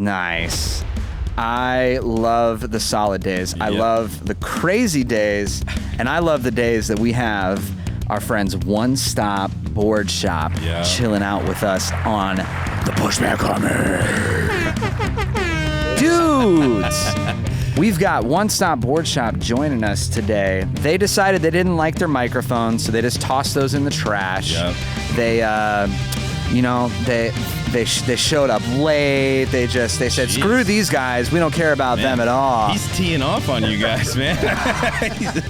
Nice. I love the solid days. I love the crazy days, and I love the days that we have our friends One Stop Board Shop chilling out with us on the Pushback Army. Dudes, we've got One Stop Board Shop joining us today. They decided they didn't like their microphones, so they just tossed those in the trash. Yep. They showed up late. They said, screw these guys. We don't care about them at all. He's teeing off on you guys, man.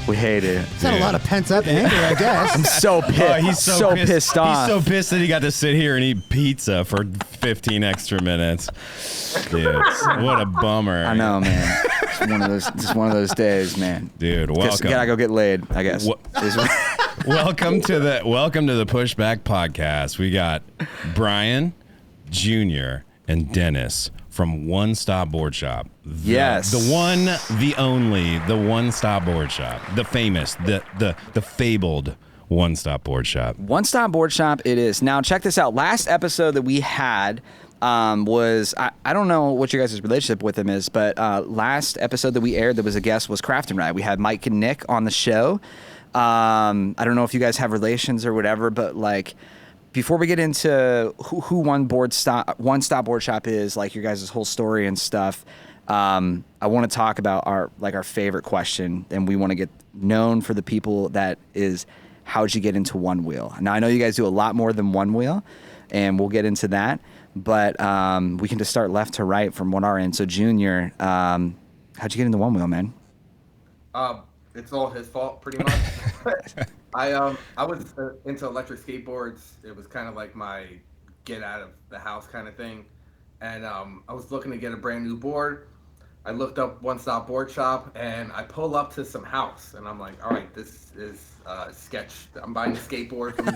We hate it. He's got a lot of pent up anger, I guess. I'm so pissed. He's so pissed off. He's so pissed that he got to sit here and eat pizza for 15 extra minutes. Dude, what a bummer. I know, man. It's one of those days, man. Dude, welcome. Gotta go get laid, I guess. Welcome to the Pushback podcast. We got Brian Jr. and Dennis from One Stop Board Shop. The one, the only, the One Stop Board Shop. The famous, the fabled One Stop Board Shop. One Stop Board Shop it is. Now check this out. Last episode that we had was, I don't know what your guys' relationship with him is, but last episode that we aired that was a guest was Craft and Ride. We had Mike and Nick on the show. I don't know if you guys have relations or whatever, but like, before we get into who One Stop Board Shop is, like your guys' whole story and stuff, I want to talk about our favorite question, and we want to get known for the people that is, how'd you get into One Wheel? Now, I know you guys do a lot more than One Wheel, and we'll get into that, but we can just start left to right from what our end. So, Junior, how'd you get into One Wheel, man? It's all his fault, pretty much. I was into electric skateboards. It was kind of like my get out of the house kind of thing. And I was looking to get a brand new board. I looked up One Stop Board Shop, and I pull up to some house, and I'm like, all right, this is sketch. I'm buying a skateboard from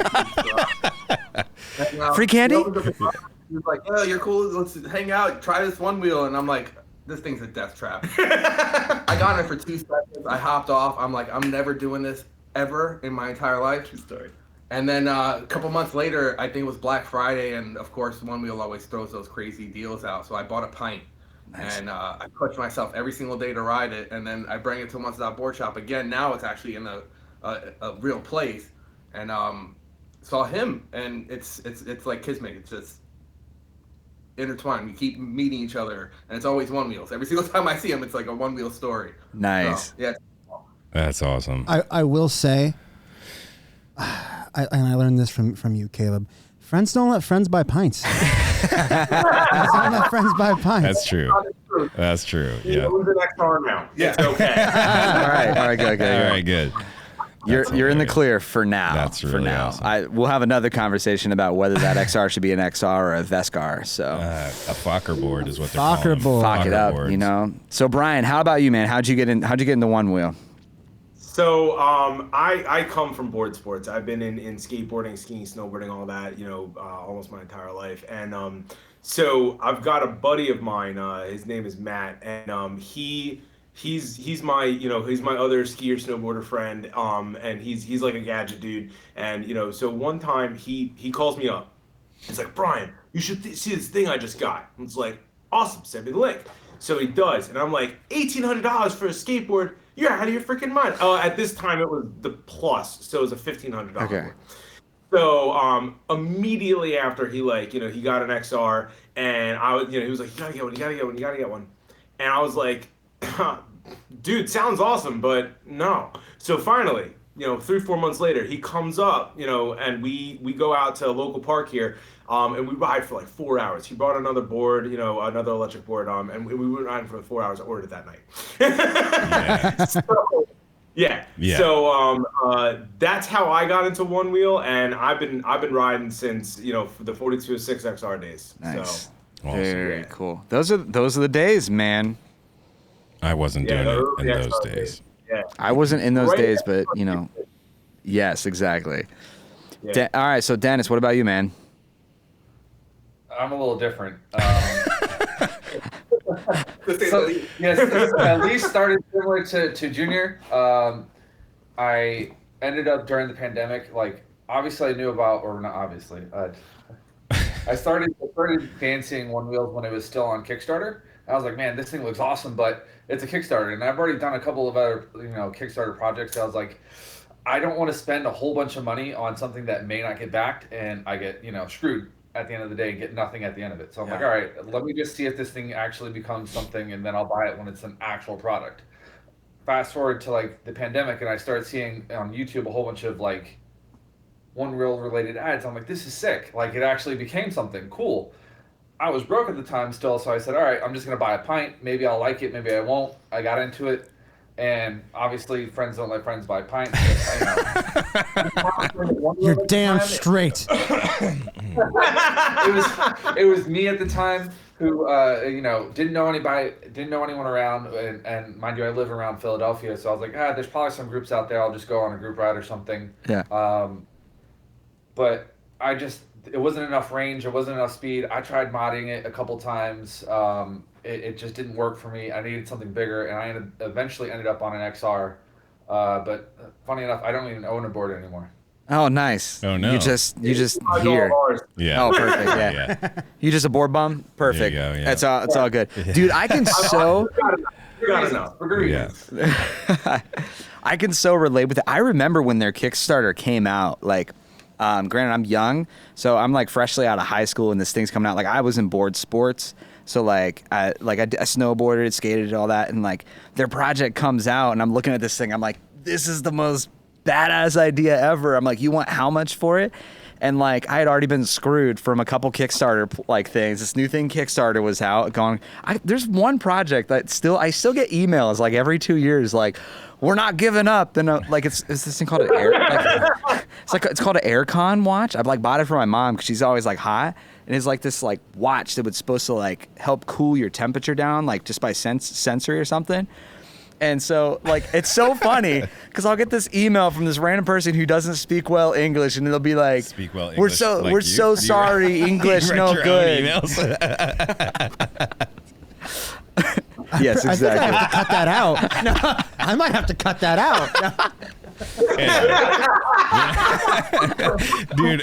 and, free candy? He was like, oh, you're cool. Let's hang out. Try this One Wheel. And I'm like, this thing's a death trap. I got in it for 2 seconds. I hopped off. I'm like, I'm never doing this ever in my entire life. True story. And then a couple months later, I think it was Black Friday, and of course, One Wheel always throws those crazy deals out. So I bought a pint, and I pushed myself every single day to ride it. And then I bring it to One Stop Board Shop again. Now it's actually in a real place, and saw him, and it's like kismet. It's just intertwined. We keep meeting each other, and it's always One Wheels. Every single time I see him, it's like a One Wheel story. Nice. So, yeah. That's awesome. I will say, and I learned this from you, Caleb. Friends don't let friends buy pints. Friends don't let friends buy pints. That's true. That's true. Yeah. Who's the next car now? Yeah. It's okay. All right, good. All right, good. You're in the clear for now. That's really for now. awesome. We'll have another conversation about whether that XR should be an XR or a Vescar. So a Fokker board is what they're calling them. Fock it up, boards. You know. So Brian, how about you, man? How'd you get into One Wheel? So I come from board sports. I've been in skateboarding, skiing, snowboarding, all that, almost my entire life. And so I've got a buddy of mine. His name is Matt, and he's my he's my other skier snowboarder friend. And he's like a gadget dude. And so one time he calls me up. He's like, Brian, you should see this thing I just got. And it's like, awesome, send me the link. So he does, and I'm like, $1,800 for a skateboard. You're out of your freaking mind. At this time it was the Plus, so it was a $1,500. Okay. So immediately after he he got an XR, and I was he was like, you gotta get one. And I was like, dude, sounds awesome, but no. So finally, 3-4 months later, he comes up, and we go out to a local park here. And we ride for like 4 hours. He brought another board, another electric board, and we went riding for 4 hours. I ordered it that night. So that's how I got into One Wheel, and I've been riding since the 4206 XR days. Nice, so, awesome. Very cool. Those are the days, man. I wasn't doing it in those days. Yeah, I wasn't in those days, but yes, exactly. Yeah. All right, so Dennis, what about you, man? I'm a little different. So, yes, at least started similar to Junior. I ended up during the pandemic, like, obviously I knew about, or not obviously, I started dancing one wheels when it was still on Kickstarter. I was like, man, this thing looks awesome, but it's a Kickstarter, and I've already done a couple of other Kickstarter projects. So I was like, I don't want to spend a whole bunch of money on something that may not get backed, and I get screwed at the end of the day and get nothing at the end of it. So I'm like, all right, let me just see if this thing actually becomes something, and then I'll buy it when it's an actual product. Fast forward to like the pandemic, and I started seeing on YouTube a whole bunch of like one wheel related ads. I'm like, this is sick. Like, it actually became something cool. I was broke at the time still, so I said, all right, I'm just gonna buy a pint. Maybe I'll like it, maybe I won't. I got into it, and obviously friends don't let friends buy pints. You're damn straight. It was me at the time who didn't know anyone around, and mind you, I live around Philadelphia, so I was like, there's probably some groups out there. I'll just go on a group ride or something. Yeah. But it wasn't enough range. It wasn't enough speed. I tried modding it a couple times. It just didn't work for me. I needed something bigger, and I eventually ended up on an XR. But funny enough, I don't even own a board anymore. Oh, nice. Oh, no. You just here. Yeah. Oh, perfect. Yeah. You just a board bum? Perfect. There you go, yeah. It's all good. Dude, I can so... I can so relate with it. I remember when their Kickstarter came out, like, granted, I'm young, so I'm like freshly out of high school and this thing's coming out. Like, I was in board sports, so I snowboarded, skated, all that, and like their project comes out, and I'm looking at this thing, I'm like, this is the most badass idea ever. I'm like, you want how much for it? And like, I had already been screwed from a couple Kickstarter like things. This new thing Kickstarter was out, there's one project that I still get emails like every 2 years, like, we're not giving up. And like, it's this thing called an air, it's called an aircon watch. I've like bought it for my mom because she's always like hot. And it's like this like watch that was supposed to like help cool your temperature down, like just by sensory or something. And so, like, it's so funny because I'll get this email from this random person who doesn't speak well English, and they'll be like, "Speak well English. We're so sorry, English no good." Yes, exactly. I think I have to cut that out. No, I might have to cut that out. Dude,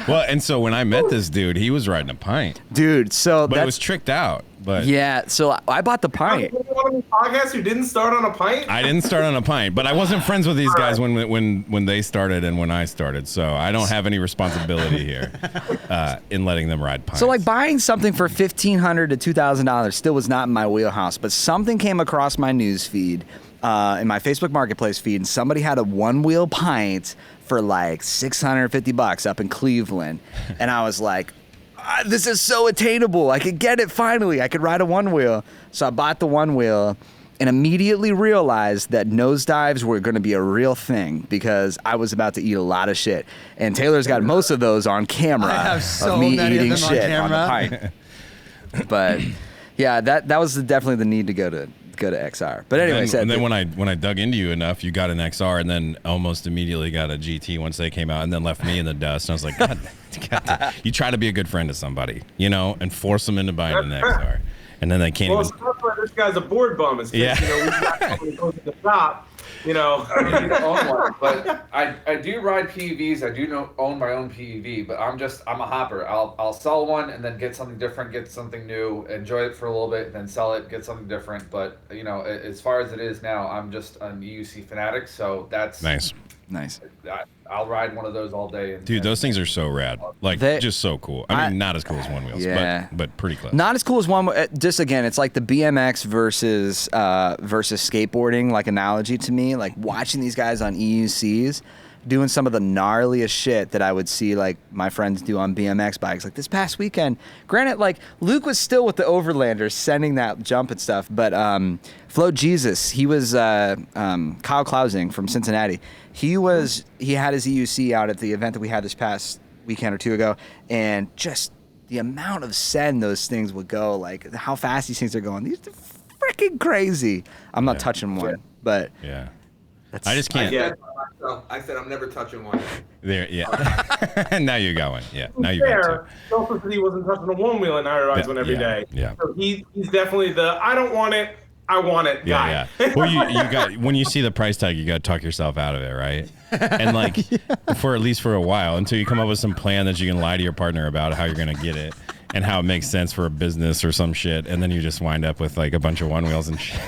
well, and so when I met this dude, he was riding a pint. Dude, but it was tricked out. But yeah, so I bought the pint. One of these podcasts who didn't start on a pint? I didn't start on a pint, but I wasn't friends with these guys when they started and when I started, so I don't have any responsibility here in letting them ride pints. So like buying something for $1,500 to $2,000 still was not in my wheelhouse, but something came across my news feed, in my Facebook Marketplace feed, and somebody had a one-wheel pint for like $650 up in Cleveland, and I was like, this is so attainable. I could get it finally. I could ride a one wheel. So I bought the one wheel and immediately realized that nosedives were going to be a real thing because I was about to eat a lot of shit. And Taylor's got most of those on camera. I have so of me many eating of them shit on the pint. But yeah, that was definitely the need to go to XR. But anyway, and then when I dug into you enough, you got an XR and then almost immediately got a GT once they came out, and then left me in the dust. And I was like, God, you try to be a good friend to somebody, and force them into buying an XR, and then they can't. Well, it's not like this guy's a board bum. It's yeah. We got somebody goes to the shop. I need to own one, but I do ride PEVs. I do own my own PEV, but I'm a hopper. I'll sell one and then get something different, get something new, enjoy it for a little bit, then sell it, get something different. But as far as it is now, I'm just an EUC fanatic, so that's nice. I'll ride one of those all day. Dude, those things are so rad. Like, just so cool. I mean, not as cool as one wheels, but pretty close. Not as cool as one. Just again, it's like the BMX versus skateboarding like analogy to me. Like watching these guys on EUCs doing some of the gnarliest shit that I would see like my friends do on BMX bikes. Like this past weekend, granted, like Luke was still with the Overlanders sending that jump and stuff, but Float Jesus, he was Kyle Klausing from Cincinnati. He had his EUC out at the event that we had this past weekend or two ago, and just the amount of send those things would go, like how fast these things are going. These are freaking crazy. I'm not touching one, but yeah. I just can't. I said I'm never touching one. There, yeah. Now you got one. Yeah. Now you got two. Also, he wasn't touching a one wheel, and I rides one every day. Yeah. So he's definitely I don't want it. I want it guy. Yeah. Well, you got, when you see the price tag, you got to talk yourself out of it, right? And like for at least for a while, until you come up with some plan that you can lie to your partner about how you're going to get it and how it makes sense for a business or some shit, and then you just wind up with like a bunch of one wheels and shit.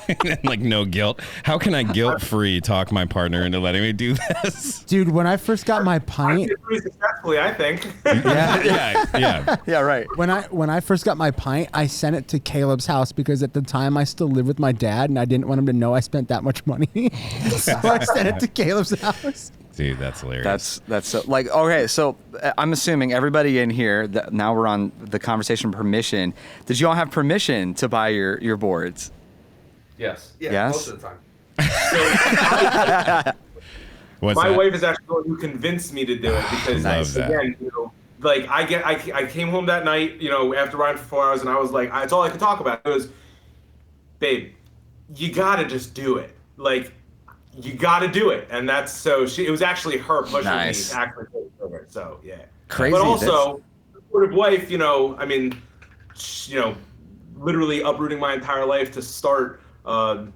And like no guilt. How can I guilt-free talk my partner into letting me do this? Dude, when I first got my I pint, did it pretty successfully, I think. Yeah. Right. when I first got my pint, I sent it to Caleb's house because at the time I still lived with my dad and I didn't want him to know I spent that much money. So I sent it to Caleb's house. Dude, that's hilarious. That's so, like, okay, so I'm assuming everybody in here, that now we're on the conversation permission. Did you all have permission to buy your boards? Yes. Yeah, Yes? most of the time. What's My that? wife is actually the one who convinced me to do it because, Love that. again, you know, like I came home that night, you know, after riding for 4 hours, and I was like, it's all I could talk about. It was, babe, you gotta just do it. Like, you gotta do it, and that's so. It was actually her pushing me to actually take it over. So yeah, Crazy. But also, supportive wife, you know, I mean, you know, literally uprooting my entire life to start a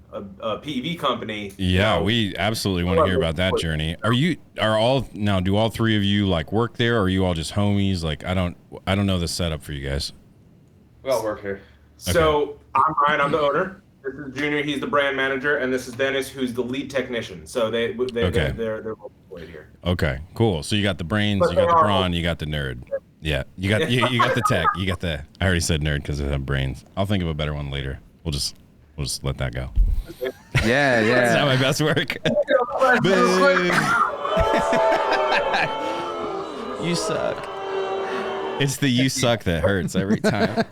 PEV company. Yeah, you know. we absolutely want to hear about that journey. Do all three of you like work there, or are you all just homies? Like, I don't know the setup for you guys. We all work here. So I'm Ryan, I'm the owner. This is Junior, he's the brand manager, and this is Dennis, who's the lead technician. So they're both employed here. Okay, cool. So you got the brains, But you got they the are brawn, you got the nerd. Yeah, you got the tech, you got the. I already said nerd because I have brains. I'll think of a better one later. We'll just let that go. Yeah, That's not yeah. my best work. You suck. It's the you suck that hurts every time.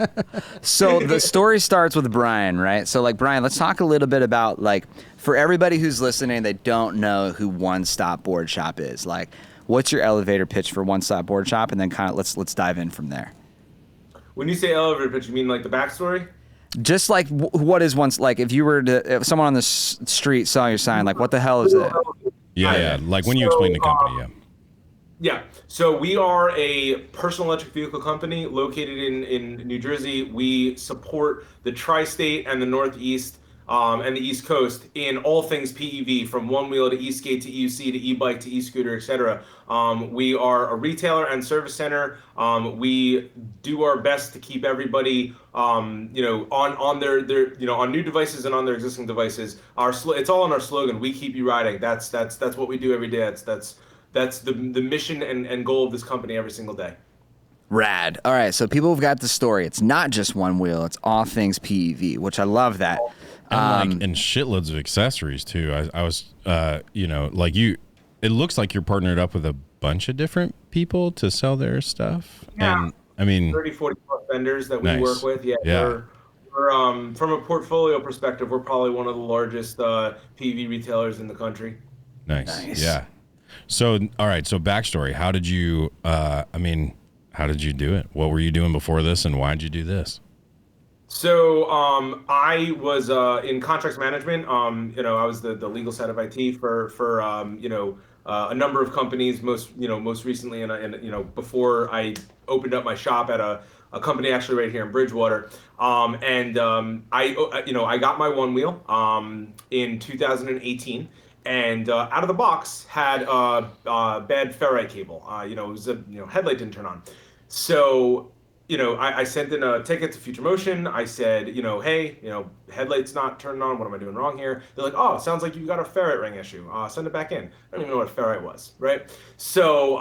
So the story starts with Brian, right? So like, Brian, let's talk a little bit about, like, for everybody who's listening, they don't know who One Stop Board Shop is. Like, what's your elevator pitch for One Stop Board Shop? And then kind of let's dive in from there. When you say elevator pitch, you mean like the backstory? Just like, what is once, like, if someone on the street saw your sign, like, what the hell is that? Yeah. Like when you explain the company, yeah. Yeah. So we are a personal electric vehicle company located in New Jersey. We support the tri-state and the Northeast and the East Coast in all things PEV, from one wheel to e-skate to EUC to e-bike to e-scooter, etc. We are a retailer and service center. We do our best to keep everybody, on their on new devices and on their existing devices. It's all in our slogan. We keep you riding. That's what we do every day. That's the mission and goal of this company every single day. Rad. All right, so people have got the story. It's not just one wheel. It's all things PEV, which I love that. And shitloads of accessories too. I was, like you, it looks like you're partnered up with a bunch of different people to sell their stuff. Yeah. And I mean, 30, 40 plus vendors that we Nice. work with. Yeah. We're from a portfolio perspective, we're probably one of the largest PEV retailers in the country. nice. Yeah. So, all right. So backstory, how did you, how did you do it? What were you doing before this and why'd you do this? So I was in contracts management. I was the legal side of IT for a number of companies. Most recently, and before I opened up my shop at a company actually right here in Bridgewater. I got my one wheel in 2018. And out of the box had a bad ferrite cable. It was headlight didn't turn on. So I sent in a ticket to Future Motion. I said, hey, headlight's not turned on. What am I doing wrong here? They're like, oh, sounds like you got a ferrite ring issue. Send it back in. I don't even know what a ferrite was, right? So,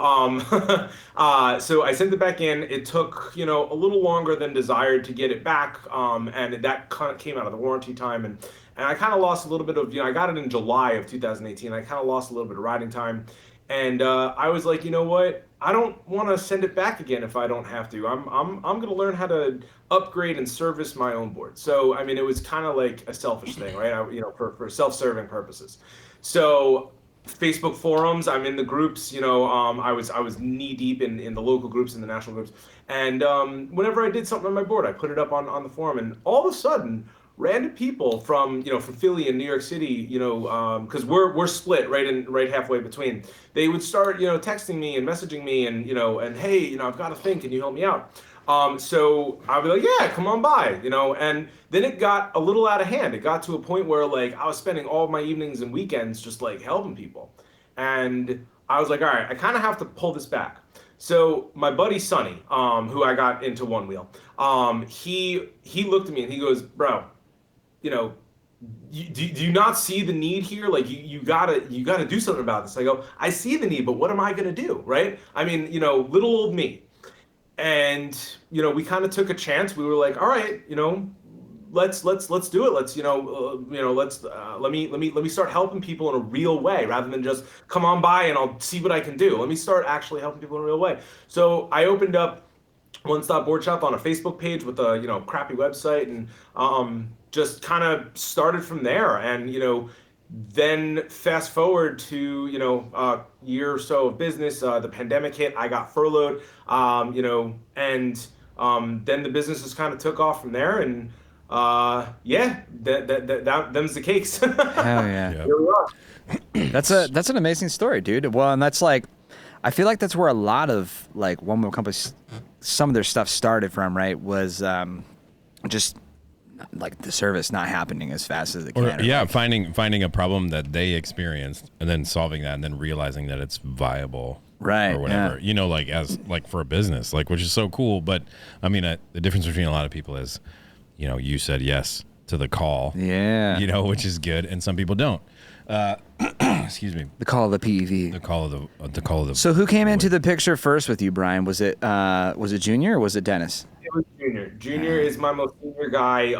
so I sent it back in. It took, a little longer than desired to get it back, and that kind of came out of the warranty time, and I kind of lost a little bit of, I got it in July of 2018. I kind of lost a little bit of riding time, and I was like, you know what? I don't want to send it back again if I don't have to. I'm going to learn how to upgrade and service my own board. So, I mean, it was kind of like a selfish thing, right? For self-serving purposes. So Facebook forums, I'm in the groups, I was knee deep in the local groups and the national groups. And whenever I did something on my board, I put it up on the forum, and all of a sudden, random people from Philly and New York City, because we're split right halfway between. They would start texting me and messaging me and hey, I've got a thing, can you help me out? So I was like, yeah, come on by, you know, and then it got a little out of hand. It got to a point where like I was spending all of my evenings and weekends just like helping people. And I was like, all right, I kind of have to pull this back. So my buddy Sonny, who I got into Onewheel, he looked at me and he goes, bro, you know, do you not see the need here? Like you gotta do something about this. I go, I see the need, but what am I gonna do, right? I mean, you know, little old me. And you know, we kind of took a chance. We were like, all right, you know, let's do it. Let's let me start helping people in a real way rather than just come on by and I'll see what I can do. Let me start actually helping people in a real way. So I opened up One Stop Board Shop on a Facebook page with a, you know, crappy website, and just kind of started from there. And, you know, then fast forward to, you know, a year or so of business, the pandemic hit, I got furloughed, you know, and then the business just kind of took off from there. And yeah, them's the cakes. Hell yeah. Here we are. That's an amazing story, dude. Well, and that's like, I feel like that's where a lot of like Onewheel companies, some of their stuff started from, right? Was just like the service not happening as fast as it can. Yeah, finding a problem that they experienced and then solving that and then realizing that it's viable. Right. Or whatever. Yeah. You know, like as like for a business, like, which is so cool. But I mean, the difference between a lot of people is, you know, you said yes to the call. Yeah. You know, which is good, and some people don't. Excuse me. The call of the PEV. The call of the. So who came into the picture first with you, Brian? Was it Junior or was it Dennis? It was Junior. Junior is my most senior guy.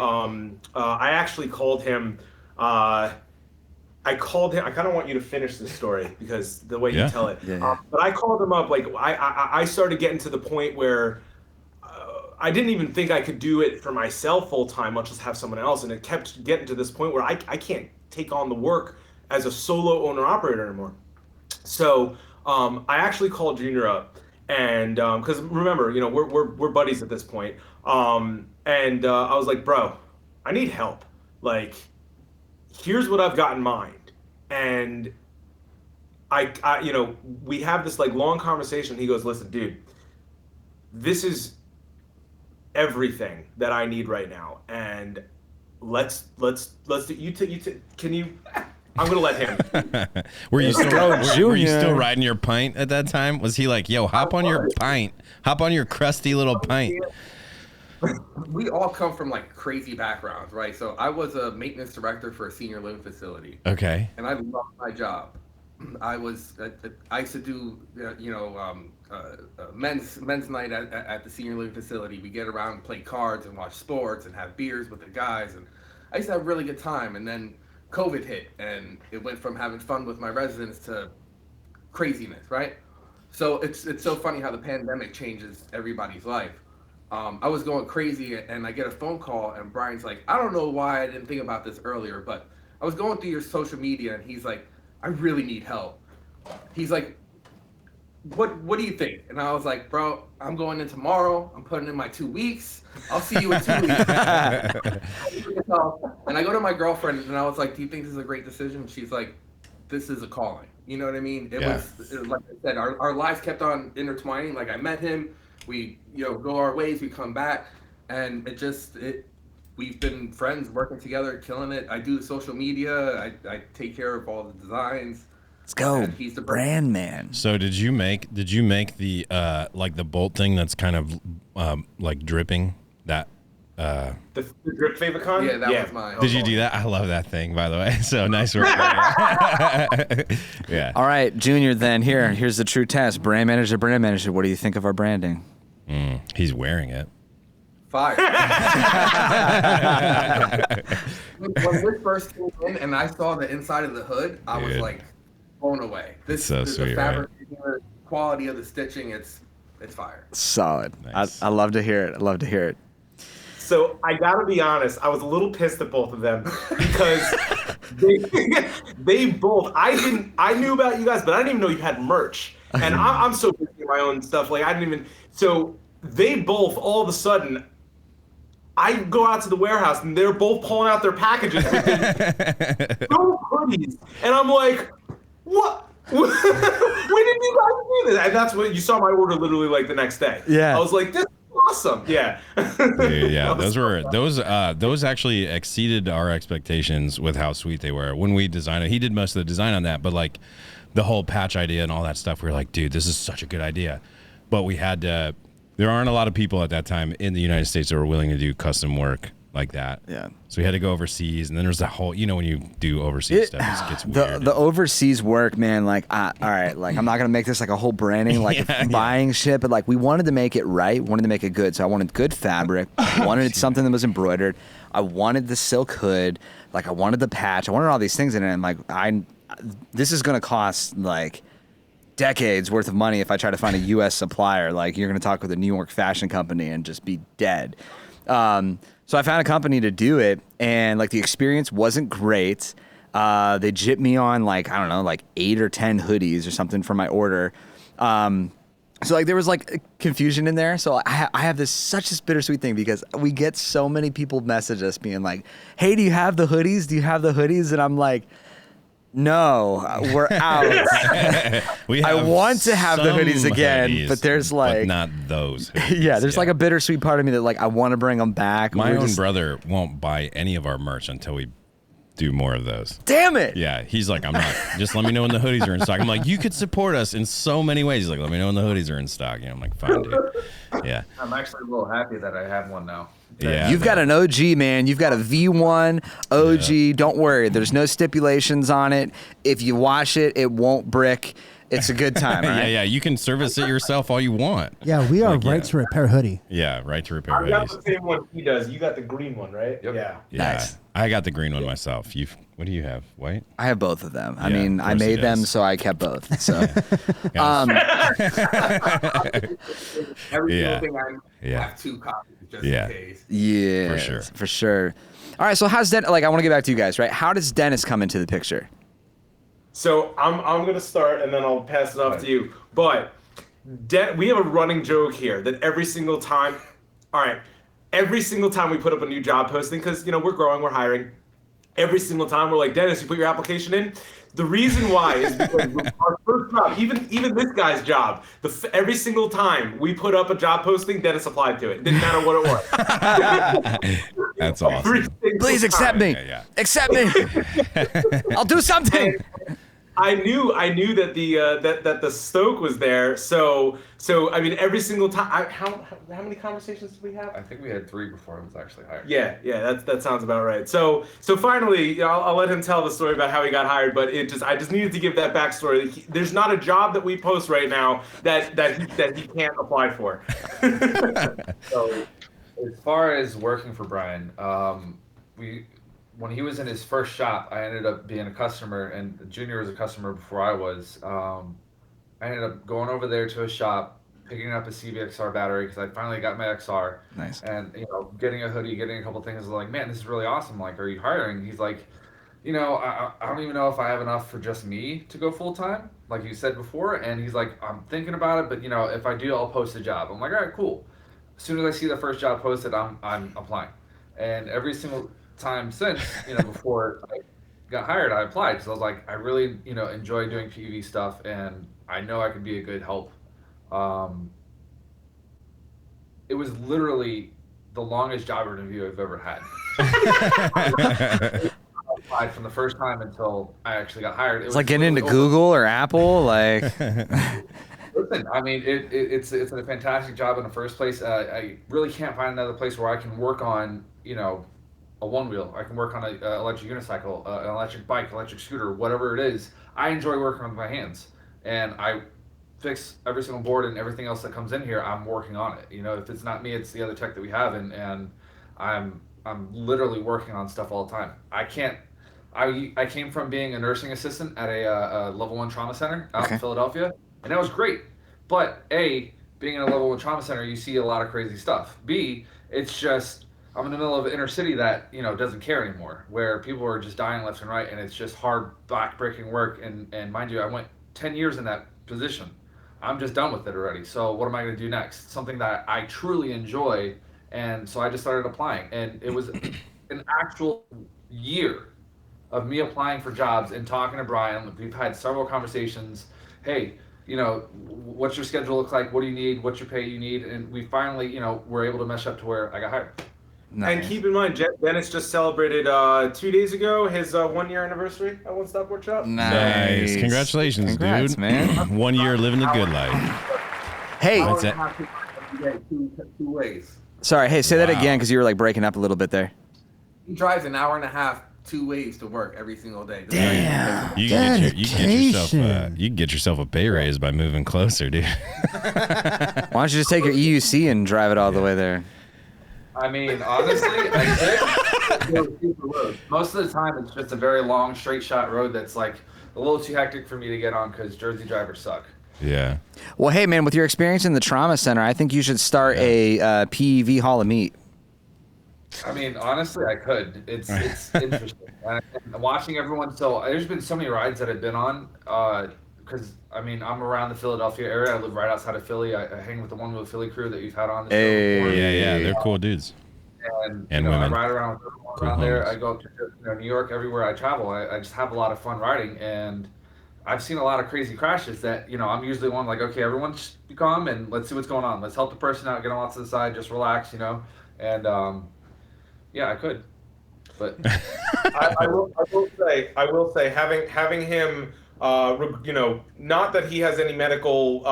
I actually called him. I kind of want you to finish this story because the way you tell it. Yeah. But I called him up. Like I started getting to the point where I didn't even think I could do it for myself full time, much less have someone else. And it kept getting to this point where I can't take on the work as a solo owner operator anymore. So I actually called Junior up, and because remember, you know, we're buddies at this point. And I was like, bro, I need help. Like, here's what I've got in mind. And I you know, we have this like long conversation. He goes, listen, dude, this is everything that I need right now. And let's do you can you, I'm gonna let him. Were you still riding your pint at that time? Was he like, yo, hop on your pint, hop on your crusty little pint? We all come from like crazy backgrounds, right? So I was a maintenance director for a senior living facility. Okay. And I loved my job. I used to do, you know, men's night at the senior living facility. We get around and play cards and watch sports and have beers with the guys, and I used to have a really good time. And then COVID hit, and it went from having fun with my residents to craziness, right? So it's so funny how the pandemic changes everybody's life. I was going crazy, and I get a phone call, and Brian's like, I don't know why I didn't think about this earlier, but I was going through your social media, and he's like, I really need help. He's like, what do you think? And I was like, bro, I'm going in tomorrow. I'm putting in my 2 weeks. I'll see you in 2 weeks. And I go to my girlfriend, and I was like, do you think this is a great decision? She's like, this is a calling. You know what I mean? It was like I said, our lives kept on intertwining. Like I met him, we, you know, go our ways, we come back, and we've been friends, working together, killing it. I do the social media. I take care of all the designs. Let's go. He's the brand man. So did you make the like the bolt thing that's kind of like dripping that the drip favicon? Yeah, that was mine. Did you do that? I love that thing, by the way. So nice work. Yeah. All right, Junior, then here's the true test. Brand manager, what do you think of our branding? He's wearing it. Fire. When this first came in and I saw the inside of the hood, I was like blown away. This so the sweet, fabric, the quality of the stitching, it's fire. Solid. Nice. I love to hear it. So I gotta be honest, I was a little pissed at both of them because they both. I knew about you guys, but I didn't even know you had merch. And I'm so busy with my own stuff. Like I didn't even. So they both all of a sudden. I go out to the warehouse and they're both pulling out their packages with no hoodies, and I'm like, what? When did you guys do this? And that's when you saw my order literally like the next day. Yeah. I was like, this is awesome. Yeah. Dude, yeah, those actually exceeded our expectations with how sweet they were when we designed it. He did most of the design on that, but like the whole patch idea and all that stuff, we were like, dude, this is such a good idea. But we had to. There aren't a lot of people at that time in the United States that were willing to do custom work like that. Yeah. So we had to go overseas, and then there's that whole, when you do overseas stuff, it gets weird. The overseas work, man, like, all right, like, I'm not going to make this like a whole branding, like buying shit, but like, we wanted to make it right, wanted to make it good. So I wanted good fabric, wanted something that was embroidered. I wanted the silk hood, like, I wanted the patch, I wanted all these things in it. And like, this is going to cost like decades worth of money if I try to find a U.S. supplier. Like, you're going to talk with a New York fashion company and just be dead. So I found a company to do it, and like the experience wasn't great. They gypped me on like, I don't know, like 8 or 10 hoodies or something for my order. So like there was like confusion in there. So I have such this bittersweet thing because we get so many people message us being like, hey, do you have the hoodies? Do you have the hoodies? And I'm like, no, we're out. I want to have the hoodies again, but there's like, but not those hoodies. Yeah, there's like a bittersweet part of me that like I want to bring them back. My own brother won't buy any of our merch until we do more of those. Damn it. Yeah, he's like, I'm not. Just let me know when the hoodies are in stock. I'm like, you could support us in so many ways. He's like, let me know when the hoodies are in stock. I'm like, fine, dude. Yeah. I'm actually a little happy that I have one now. Yeah, You've got an OG, man. You've got a V1 OG. Yeah. Don't worry. There's no stipulations on it. If you wash it, it won't brick. It's a good time, right? Yeah. You can service it yourself all you want. Yeah, we are right to repair hoodie. Yeah, right to repair hoodies. I got the same one he does. You got the green one, right? Yep. Yeah. Nice. I got the green one myself. What do you have? White? I have both of them. I mean, I made them, so I kept both. So, every single thing I have 2 copies just in case. Yeah, for sure. All right, so how's Dennis? Like, I want to get back to you guys, right? How does Dennis come into the picture? So I'm gonna start and then I'll pass it off to you. But we have a running joke here that every single time we put up a new job posting, because we're growing, we're hiring. Every single time we're like, Dennis, you put your application in. The reason why is because our first job, even this guy's job, every single time we put up a job posting, Dennis applied to it. It didn't matter what it was. That's awesome. Please accept me. Yeah. Accept me. I'll do something. I knew that the stoke was there. So I mean, every single time. How many conversations did we have? I think we had 3 before I was actually hired. Yeah, that sounds about right. So finally, I'll let him tell the story about how he got hired. But I just needed to give that backstory. There's not a job that we post right now that he can't apply for. So, as far as working for Brian, when he was in his first shop, I ended up being a customer, and Junior was a customer before I was. I ended up going over there to his shop, picking up a CVXR battery because I finally got my XR. Nice. And getting a hoodie, getting a couple things. I was like, man, this is really awesome. Like, are you hiring? He's like, I don't even know if I have enough for just me to go full time, like you said before. And he's like, I'm thinking about it, but if I do, I'll post a job. I'm like, all right, cool. As soon as I see the first job posted, I'm applying. And every single time since, before I got hired, I applied because I was like, I really, enjoy doing PV stuff, and I know I could be a good help. It was literally the longest job interview I've ever had. I applied from the first time until I actually got hired. It's like getting into Google or Apple, like. Listen, I mean, it's a fantastic job in the first place. I really can't find another place where I can work on, a one-wheel. I can work on an electric unicycle, an electric bike, electric scooter, whatever it is. I enjoy working with my hands, and I fix every single board and everything else that comes in here. I'm working on it. If it's not me, it's the other tech that we have, and I'm literally working on stuff all the time. I came from being a nursing assistant at a level 1 trauma center out in Philadelphia, and that was great. But A, being in a level 1 trauma center, you see a lot of crazy stuff. B, it's just, I'm in the middle of an inner city that, doesn't care anymore, where people are just dying left and right, and it's just hard, back-breaking work. And mind you, I went 10 years in that position. I'm just done with it already. So what am I going to do next? Something that I truly enjoy. And so I just started applying. And it was an actual year of me applying for jobs and talking to Brian. We've had several conversations. Hey, what's your schedule look like? What do you need? What's your pay you need? And we finally, were able to mesh up to where I got hired. Nice. And keep in mind, Dennis just celebrated 2 days ago his 1 year anniversary at One Stop Workshop. Nice. Congratulations, Congrats, dude. man. 1 year living the good life. Hey, What's that? Two ways. sorry. Hey, say that Wow. again because you were like breaking up a little bit there. He drives an hour and a half 2 ways to work every single day. Damn. You can get yourself a pay raise by moving closer, dude. Why don't you just take your EUC and drive it all the way there? I mean, honestly, I could. Most of the time, it's just a very long, straight shot road that's like a little too hectic for me to get on because Jersey drivers suck. Yeah. Well, hey, man, with your experience in the trauma center, I think you should start a PEV Hall of Meat. I mean, honestly, I could. It's interesting. And watching everyone, so there's been so many rides that I've been on, because, I mean, I'm around the Philadelphia area. I live right outside of Philly. I hang with the One Wheel Philly crew that you've had on the show before. Yeah, they're cool dudes. And women. I ride around with everyone Cool around there. homies. I go up to New York, everywhere I travel. I just have a lot of fun riding, and I've seen a lot of crazy crashes that, I'm usually one like, okay, everyone just be calm and let's see what's going on. Let's help the person out, get them off to the side, just relax, and yeah, I could, but I will say, having him, not that he has any medical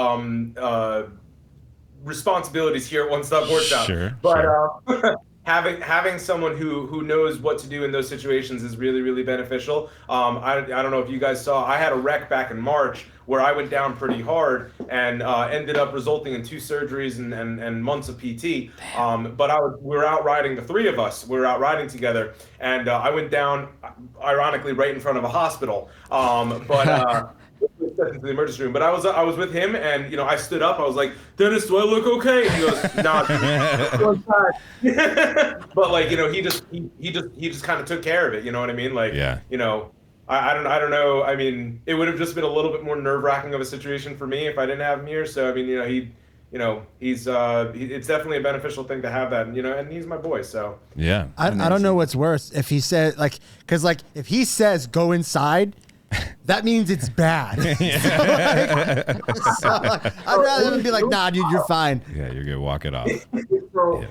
responsibilities here at One Stop Workshop, Sure, but having someone who knows what to do in those situations is really, really beneficial. I don't know if you guys saw, I had a wreck back in March where I went down pretty hard and ended up resulting in 2 surgeries and months of PT. But we were out riding, the 3 of us, we were out riding together, and I went down, ironically, right in front of a hospital. Into the emergency room, but I was with him, and I stood up. I was like, "Dennis, do I look okay?" And he goes, "Nah." But like he just kind of took care of it. You know what I mean? Like, Yeah. I don't know. I mean, it would have just been a little bit more nerve-wracking of a situation for me if I didn't have him here. So I mean, he's it's definitely a beneficial thing to have that, and he's my boy. So Yeah. I don't know what's worse if he said because if he says go inside, that means it's bad. So, I'd rather him be like, nah, dude, you're fine. Yeah, you're gonna walk it off. So,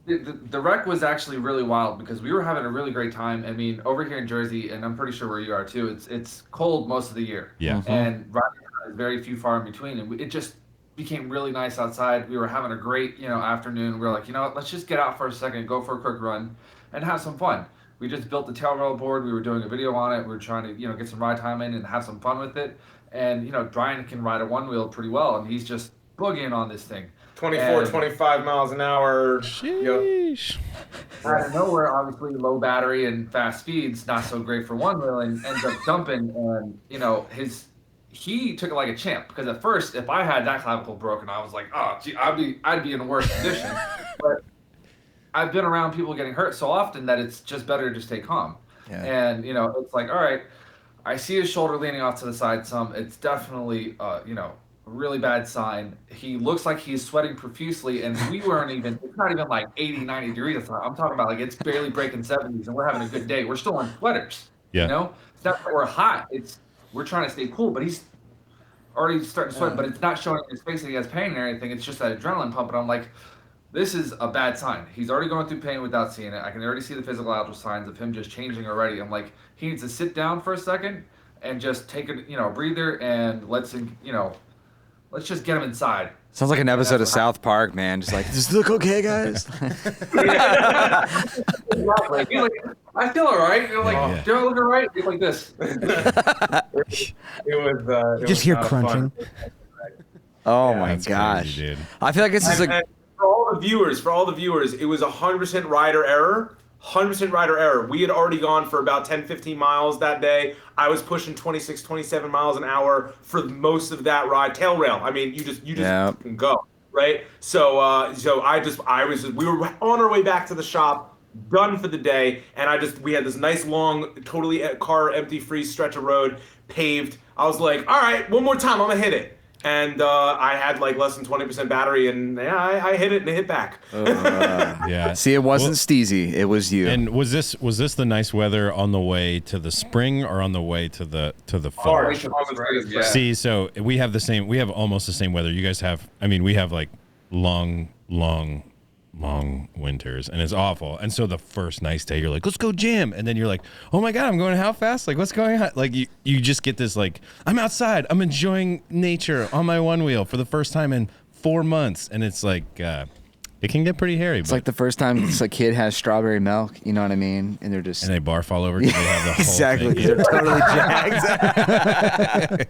the wreck was actually really wild because we were having a really great time. I mean, over here in Jersey, and I'm pretty sure where you are too, it's cold most of the year. Yeah. And riding is very few far in between, and it just became really nice outside. We were having a great, afternoon. We were like, let's just get out for a second, go for a quick run, and have some fun. We just built the tail rail board. We were doing a video on it. We were trying to, get some ride time in and have some fun with it. And, Brian can ride a one wheel pretty well, and he's just boogieing on this thing. 25 miles an hour. Sheesh. Out of nowhere, obviously, low battery and fast speeds, not so great for one wheel, and ends up dumping. And, he took it like a champ, because at first, if I had that clavicle broken, I was like, oh, gee, I'd be in a worse condition. But I've been around people getting hurt so often that it's just better to stay calm. Yeah. And, it's like, all right, I see his shoulder leaning off to the side some. It's definitely, a really bad sign. He looks like he's sweating profusely, and we weren't even, it's not even like 80, 90 degrees. I'm talking about like it's barely breaking 70s, and we're having a good day. We're still in sweaters, Yeah. It's not that we're hot. We're trying to stay cool, but he's already starting to sweat, but it's not showing in his face that he has pain or anything. It's just that adrenaline pump, and I'm like, this is a bad sign. He's already going through pain without seeing it. I can already see the physiological signs of him just changing already. I'm like, he needs to sit down for a second and just take a breather, and let's just get him inside. Sounds like an episode of South Park, man. Just like, does this look okay, guys? He's like, I feel all right. You're like, do I look all right? He's like this. It was Just hear crunching. Oh Yeah, my That's gosh. crazy, dude. I feel like this is And for all the viewers, it was 100% rider error. 100% rider error. We had already gone for about 10, 15 miles that day. I was pushing 26, 27 miles an hour for most of that ride. Tail rail. I mean, you just can go, right? So we were on our way back to the shop, done for the day, and we had this nice long, totally car empty free stretch of road, paved. I was like, all right, one more time, I'm gonna hit it. and I had like less than 20% battery, and I hit it and it hit back. Yeah. See, it wasn't Steezy, it was you. And was this the nice weather on the way to the spring or on the way to the fall? March, Yeah. See, so we have almost the same weather. You guys have, we have like long winters, and it's awful. And so the first nice day, you're like, let's go jam. And then you're like, oh my God, I'm going how fast? Like, what's going on? Like, you just get this, like, I'm outside. I'm enjoying nature on my one wheel for the first time in 4 months. And it's like, it can get pretty hairy. It's like the first time this kid has strawberry milk, you know what I mean? And they're just... And they barf all over because they have the whole exactly. thing. They're totally jacked.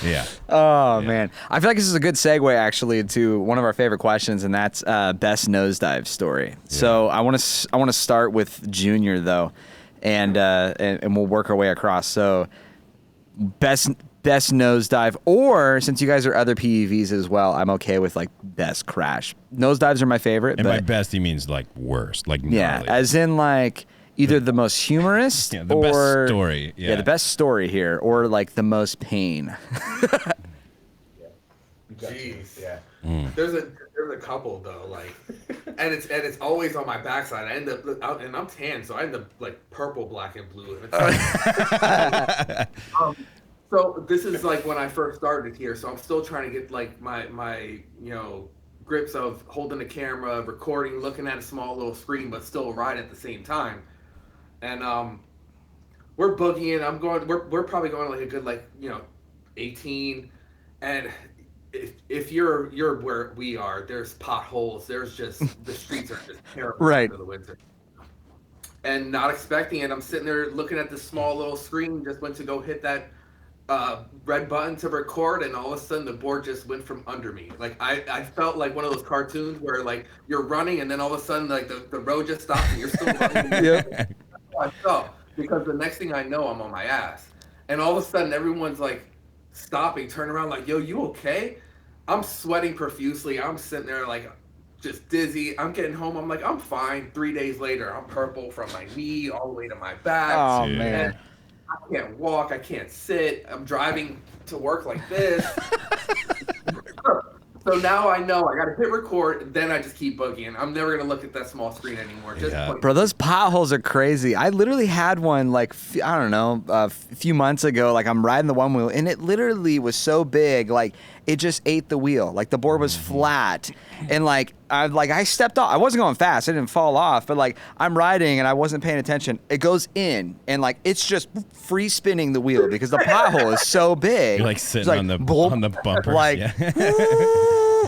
Yeah. Oh, man. I feel like this is a good segue, actually, to one of our favorite questions, and that's best nosedive story. Yeah. So I want to start with Junior, though, and we'll work our way across. So best nosedive, or since you guys are other PEVs as well, I'm okay with like best crash. Nosedives are my favorite. And by best, he means like worst, like gnarly. Yeah, as in like either the most humorous the or best story. Yeah. The best story here, or like the most pain. Jeez. Yeah. There's a couple though, like, and it's always on my backside. I end up and I'm tan, so I end up like purple, black, and blue. And it's so this is like when I first started here, so I'm still trying to get like my grips of holding the camera, recording, looking at a small little screen, but still ride at the same time. And we're boogieing. We're probably going like a good 18, and if you're where we are, there's potholes. There's just the streets are just terrible right. for the winter. And not expecting it, I'm sitting there looking at this small little screen. Just went to go hit that red button to record, and all of a sudden the board just went from under me. Like I felt like one of those cartoons where like you're running and then all of a sudden like the road just stops and you're still running. Yep. That's how I felt, because the next thing I know, I'm on my ass, and all of a sudden everyone's like stopping, turn around, like, yo, you okay? I'm sweating profusely. I'm sitting there like just dizzy. I'm getting home. I'm like, I'm fine. 3 days later, I'm purple from my knee all the way to my back. Oh, Dude. man. I can't walk. I can't sit. I'm driving to work like this. So now I know I got to hit record. Then I just keep boogieing. I'm never going to look at that small screen anymore. Just Bro, those potholes are crazy. I literally had one like, I don't know, a few months ago. Like I'm riding the one wheel and it literally was so big. Like it just ate the wheel. Like the board was flat. And like I stepped off. I wasn't going fast. I didn't fall off. But like I'm riding and I wasn't paying attention. It goes in and like it's just free spinning the wheel because the pothole is so big. You're like sitting like, on the bumpers. Like, yeah.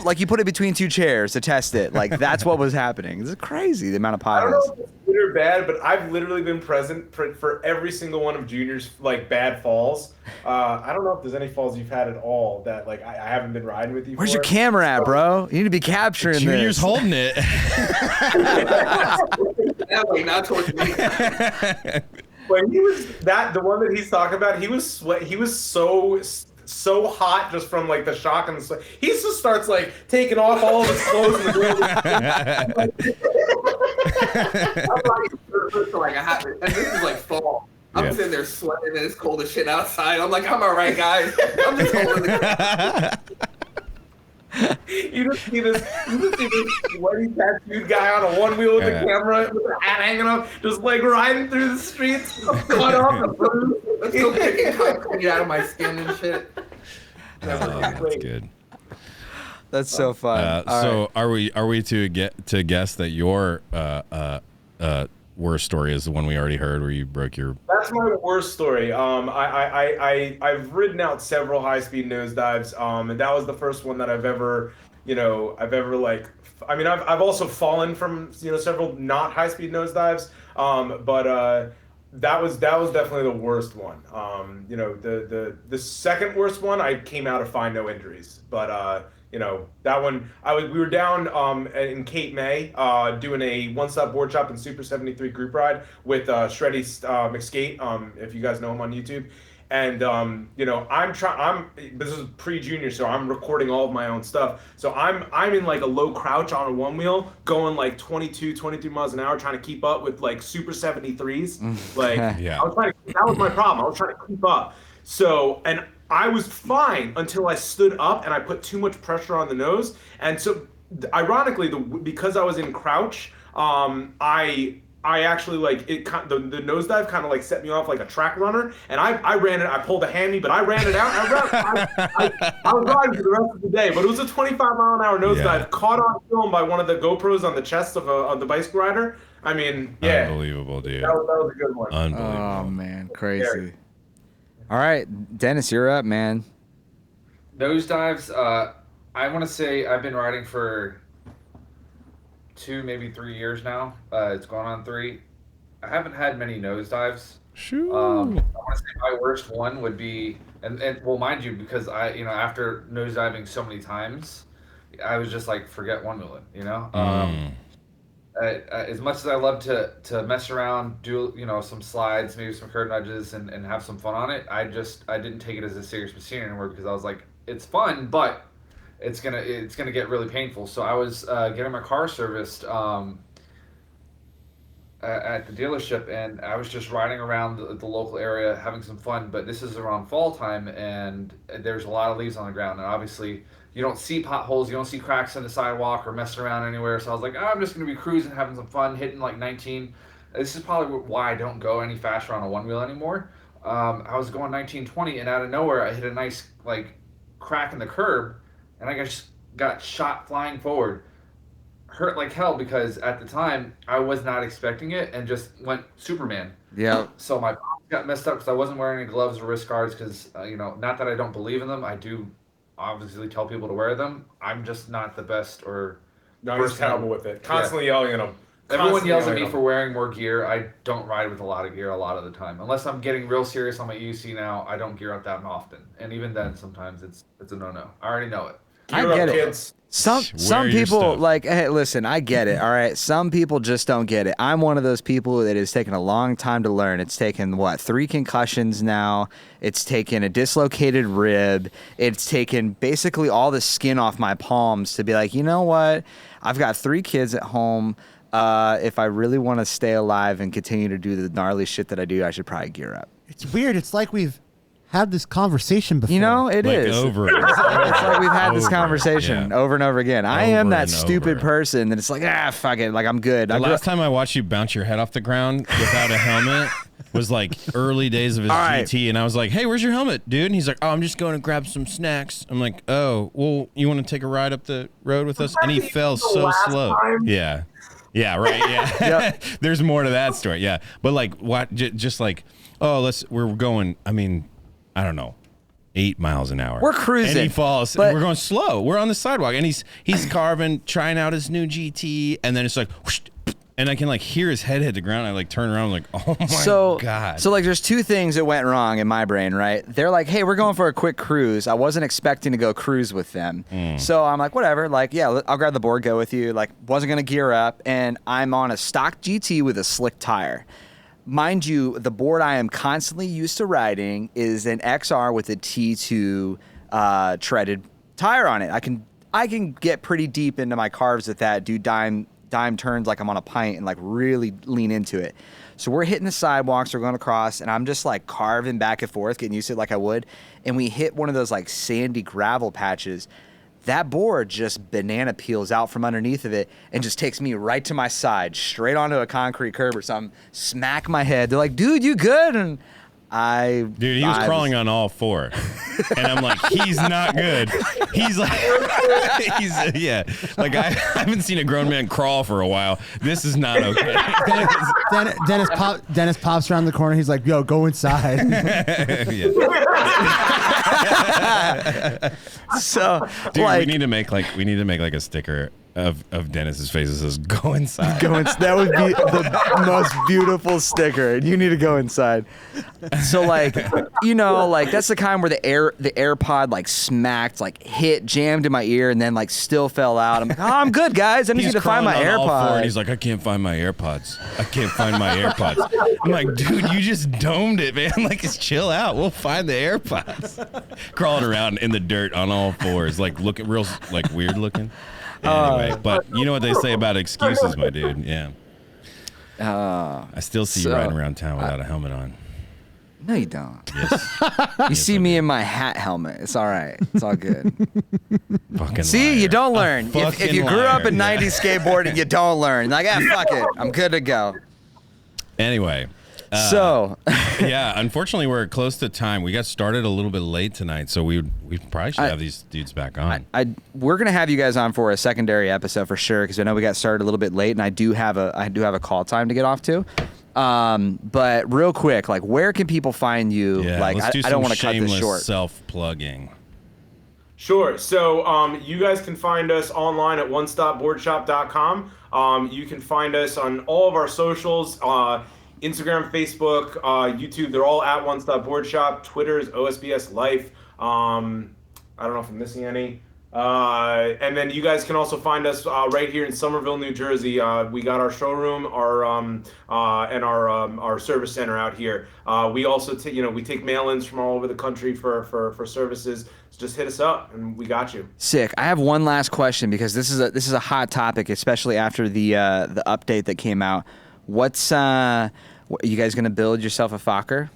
like you put it between two chairs to test it. Like that's what was happening. This is crazy, the amount of I don't potholes. know if it's good or bad, but I've literally been present for every single one of Junior's like bad falls. I don't know if there's any falls you've had at all that like I haven't been riding with you. Where's your camera at, bro? You need to be capturing Junior's this. holding it. that way, not towards me. When he was the one that he's talking about, he was so hot just from like the shock and the sweat. He just starts like taking off all of his clothes in the middle of like I have it, and this is like fall. I'm sitting there sweating and it's cold as shit outside. I'm like, I'm all right, guys. I'm just holding the You just see this sweaty tattooed guy on a one wheel with a camera with a hat hanging up, just like riding through the streets, cut off the bruise. It's still kicking concrete out of my skin and shit. That's good. That's so fun. So right. are we to guess that your worst story is the one we already heard where you broke your... That's my worst story. I've ridden out several high-speed nosedives, and that was the first one that I've ever like... I mean, I've also fallen from, several not high-speed nosedives, but that was definitely the worst one. The second worst one, I came out of fine, no injuries, but... that one, we were down in Cape May doing a one-stop board shop and Super 73 group ride with Shreddy McSkate, if you guys know him on YouTube. And, this is pre-junior, so I'm recording all of my own stuff. So I'm in like a low crouch on a one wheel going like 23 miles an hour trying to keep up with like Super 73s. Like, Yeah. that was my problem. I was trying to keep up. So, and I was fine until I stood up and I put too much pressure on the nose. And so, ironically, because I was in crouch, I actually like it. The nosedive kind of like set me off like a track runner, and I ran it. I pulled a hammy, but I ran it out. I was riding for the rest of the day, but it was a 25-mile-an-hour nosedive caught on film by one of the GoPros on the chest of the bicycle rider. I mean, yeah, unbelievable, dude. That was a good one. Unbelievable. Oh man, crazy. All right, Dennis, you're up, man. Nosedives. I want to say I've been riding for 2, maybe 3 years now. It's going on 3. I haven't had many nosedives. Shoot. I want to say my worst one would be, and well, mind you, because after nosediving so many times, I was just like, forget one-wheeling, as much as I love to mess around, do some slides, maybe some curb nudges, and have some fun on it, I didn't take it as a serious machine anymore because I was like, it's fun, but it's gonna get really painful. So I was getting my car serviced at the dealership, and I was just riding around the local area having some fun. But this is around fall time, and there's a lot of leaves on the ground, and obviously you don't see potholes, you don't see cracks in the sidewalk or messing around anywhere. So I was like, I'm just gonna be cruising, having some fun, hitting like 19. This is probably why I don't go any faster on a one wheel anymore. I was going 19, 20, and out of nowhere I hit a nice like crack in the curb, and I just got shot flying forward. Hurt like hell because at the time I was not expecting it and just went Superman. Yeah. So my palms got messed up because I wasn't wearing any gloves or wrist guards because, not that I don't believe in them. I do obviously tell people to wear them. I'm just not the best or... No, he's terrible with it. Constantly yelling at them. Everyone yells at me for wearing more gear. I don't ride with a lot of gear a lot of the time. Unless I'm getting real serious on my EUC now, I don't gear up that often. And even then, sometimes it's a no-no. I already know it. I get it. Some people like, hey, listen, I get it. All right. Some people just don't get it. I'm one of those people that has taken a long time to learn. It's taken 3 concussions now. It's taken a dislocated rib. It's taken basically all the skin off my palms to be like, you know what? I've got 3 kids at home. If I really want to stay alive and continue to do the gnarly shit that I do, I should probably gear up. It's weird. It's like we've had this conversation before. It is. It's like we've had this conversation over and over again. I am that stupid person that it's like, fuck it, like I'm good. The last time I watched you bounce your head off the ground without a helmet was like early days of his GT, and I was like, hey, where's your helmet, dude? And he's like, oh, I'm just going to grab some snacks. I'm like, oh, well, you want to take a ride up the road with us? And he fell so slow. Yeah. Yeah, right. Yeah. Yep. There's more to that story. Yeah. But like, what? Just like, we're going, I don't know, 8 miles an hour. We're cruising. And he falls. And we're going slow. We're on the sidewalk, and he's carving, trying out his new GT, and then it's like, whoosh, and I can like hear his head hit the ground. I like turn around, I'm like, oh my God. So like, there's 2 things that went wrong in my brain, right? They're like, hey, we're going for a quick cruise. I wasn't expecting to go cruise with them. So I'm like, whatever. Like, yeah, I'll grab the board, go with you. Like, wasn't gonna gear up, and I'm on a stock GT with a slick tire. Mind you, the board I am constantly used to riding is an XR with a T2 treaded tire on it. I can get pretty deep into my carves with that, do dime turns like I'm on a pint and like really lean into it. So we're hitting the sidewalks, we're going across, and I'm just like carving back and forth, getting used to it like I would. And we hit one of those like sandy gravel patches. That board just banana peels out from underneath of it and just takes me right to my side, straight onto a concrete curb or something, smack my head. They're like, dude, you good? And Dude, he was crawling on all 4. And I'm like, he's not good. He's like, like I haven't seen a grown man crawl for a while. This is not okay. Dennis pops around the corner. He's like, yo, go inside. So, dude, we need to make like a sticker of Dennis's face that says "Go inside." That would be the most beautiful sticker. You need to go inside. So like, like that's the kind where the AirPod like smacked, like hit, jammed in my ear, and then like still fell out. I'm like, I'm good, guys. I just need to find my AirPods. And he's like, I can't find my AirPods. I'm like, dude, you just domed it, man. Like, just chill out. We'll find the AirPods. Crawling around in the dirt on all 4s, like looking real like weird looking. Anyway, but you know what they say about excuses, my dude. Yeah. I still see you riding around town without a helmet on. No, you don't. Yes. You see me in my hat helmet. It's all right. It's all good. Fucking See, liar. you don't A learn. If fucking you grew up liar. in 90s skateboarding, you don't learn. Like, fuck it. I'm good to go. Anyway. So. Yeah, unfortunately, we're close to time. We got started a little bit late tonight, so we probably should have these dudes back on. We're gonna have you guys on for a secondary episode for sure, because I know we got started a little bit late, and I do have a call time to get off to. But real quick, like, where can people find you? Yeah, Like, let's do I don't want to some cut this shameless short. self-plugging. Sure. So you guys can find us online at onestopboardshop.com. You can find us on all of our socials, Instagram, Facebook, YouTube. They're all at One Stop Board Shop. Twitter is OSBS Life. I don't know if I'm missing any. And then you guys can also find us right here in Somerville, New Jersey. We got our showroom, and our service center out here. We also we take mail-ins from all over the country for services. So just hit us up and we got you. Sick. I have one last question, because this is a hot topic, especially after the update that came out. What's are you guys gonna build yourself a Fokker?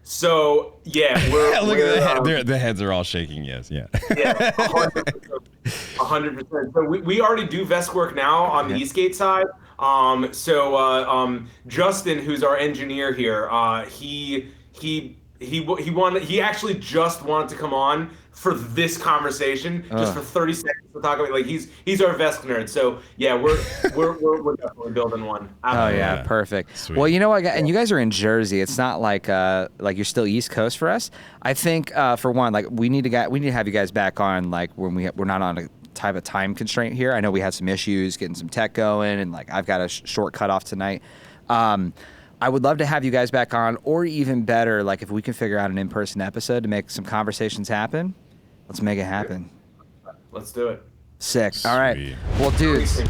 So yeah, Look at the heads are all shaking. Yes, yeah. Yeah, 100%. So we already do vest work now on the Eastgate side. Justin, who's our engineer here, he actually just wanted to come on for this conversation, just for 30 seconds to talk about. Like, he's our vest nerd. So yeah, we're definitely building one. Absolutely. Oh yeah, perfect. Sweet. Well, you know what, and you guys are in Jersey. It's not like you're still East Coast for us. I think for one, like, we need to have you guys back on, like, when we're not on a type of time constraint here. I know we had some issues getting some tech going, and like, I've got a short cutoff tonight. I would love to have you guys back on, or even better, like, if we can figure out an in-person episode to make some conversations happen, let's make it happen. Let's do it. Sick. All right. Sweet. Well, dudes,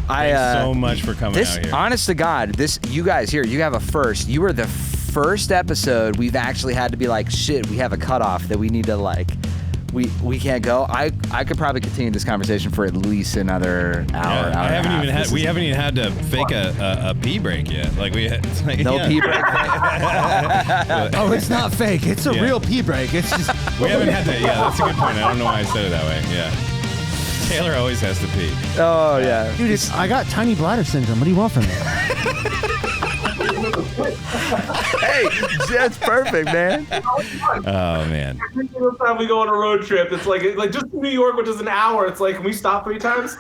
Thanks so much for coming out here. honest to God, you guys here, you have a first. You were the first episode we've actually had to be like, shit, we have a cutoff that we need to, like, we can't go. I could probably continue this conversation for at least another hour. Yeah, we haven't even had to fake a pee break yet. Like, it's like, No pee break. Oh, it's not fake. It's a real pee break. It's just. we haven't had to. Yeah, that's a good point. I don't know why I said it that way. Yeah. Taylor always has to pee. Oh yeah, Dude, I got tiny bladder syndrome. What do you want from me? Hey, that's perfect, man. Oh man. Every single time we go on a road trip, it's like just New York, which is an hour. It's like, can we stop 3 times?